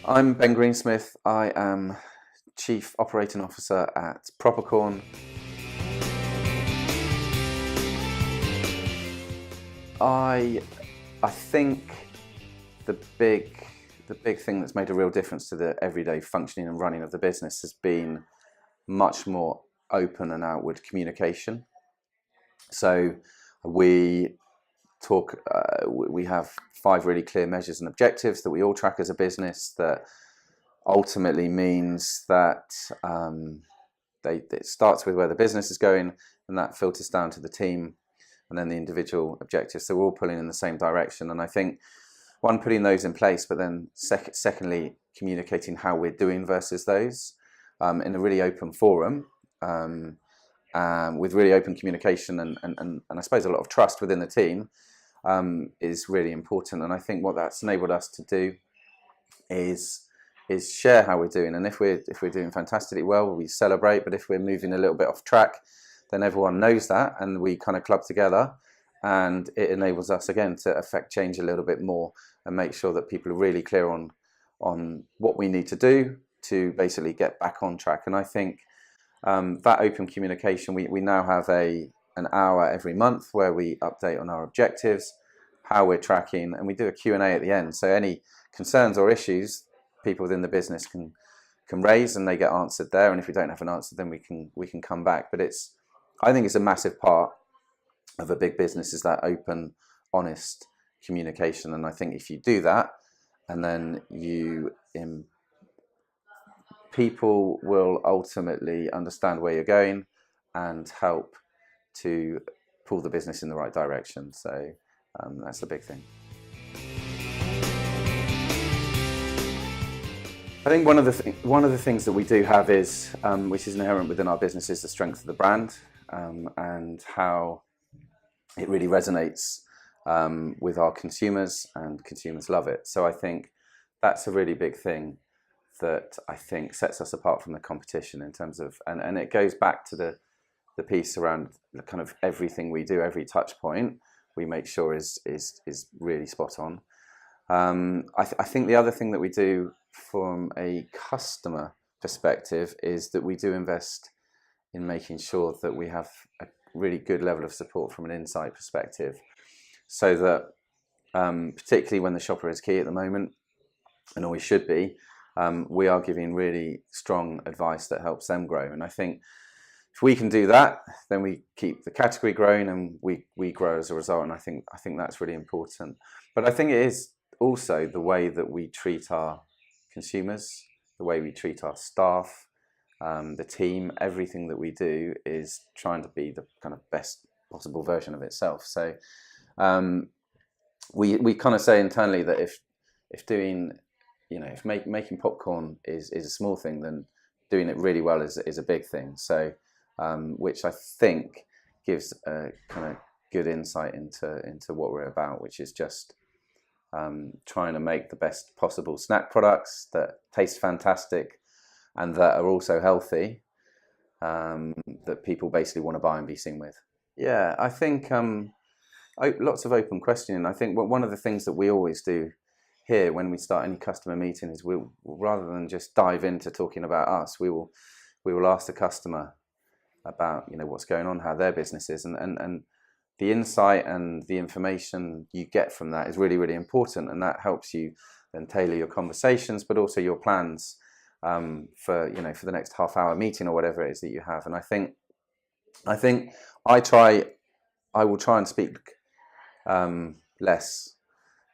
I'm Ben Greensmith. I am Chief Operating Officer at Propercorn. I think the big thing that's made a real difference to the everyday functioning and running of the business has been much more open and outward communication. So we have 5 really clear measures and objectives that we all track as a business that ultimately means that it starts with where the business is going, and that filters down to the team and then the individual objectives. So we're all pulling in the same direction. And I think one, putting those in place, but then secondly, communicating how we're doing versus those in a really open forum with really open communication and I suppose a lot of trust within the team is really important. And I think what that's enabled us to do is share how we're doing. And if we're doing fantastically well, we celebrate. But if we're moving a little bit off track, then everyone knows that, and we kind of club together, and it enables us again to affect change a little bit more and make sure that people are really clear on what we need to do to basically get back on track. And I think that open communication, we now have an hour every month where we update on our objectives, how we're tracking, and we do a Q&A at the end. So any concerns or issues people within the business can raise, and they get answered there. And if we don't have an answer, then we can come back. But I think it's a massive part of a big business is that open, honest communication. And I think if you do that, and then people will ultimately understand where you're going and help to pull the business in the right direction. So that's the big thing. I think one of the things that we do have is, which is inherent within our business, is the strength of the brand and how it really resonates with our consumers, and consumers love it. So I think that's a really big thing that I think sets us apart from the competition in terms of, and it goes back to the piece around the kind of everything we do, every touch point we make sure is really spot on. I think the other thing that we do from a customer perspective is that we do invest in making sure that we have a really good level of support from an insight perspective, so that particularly when the shopper is key at the moment, and always should be, we are giving really strong advice that helps them grow. And I think if we can do that, then we keep the category growing and we grow as a result. And I think that's really important. But I think it is also the way that we treat our consumers, the way we treat our staff, the team. Everything that we do is trying to be the kind of best possible version of itself. So we kind of say internally that if making popcorn is a small thing, then doing it really well is a big thing. So which I think gives a kind of good insight into what we're about, which is just trying to make the best possible snack products that taste fantastic and that are also healthy, that people basically want to buy and be seen with. Yeah, I think lots of open questioning. I think one of the things that we always do here when we start any customer meeting is we'll rather than just dive into talking about us, we will ask the customer about what's going on, how their business is, and the insight and the information you get from that is really, really important, and that helps you then tailor your conversations, but also your plans for the next half-hour meeting or whatever it is that you have. And I think I will try and speak less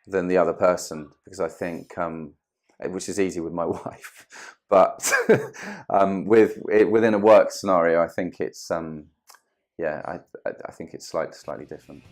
than the other person, because I think which is easy with my wife, but within a work scenario, I think it's I think it's slightly different.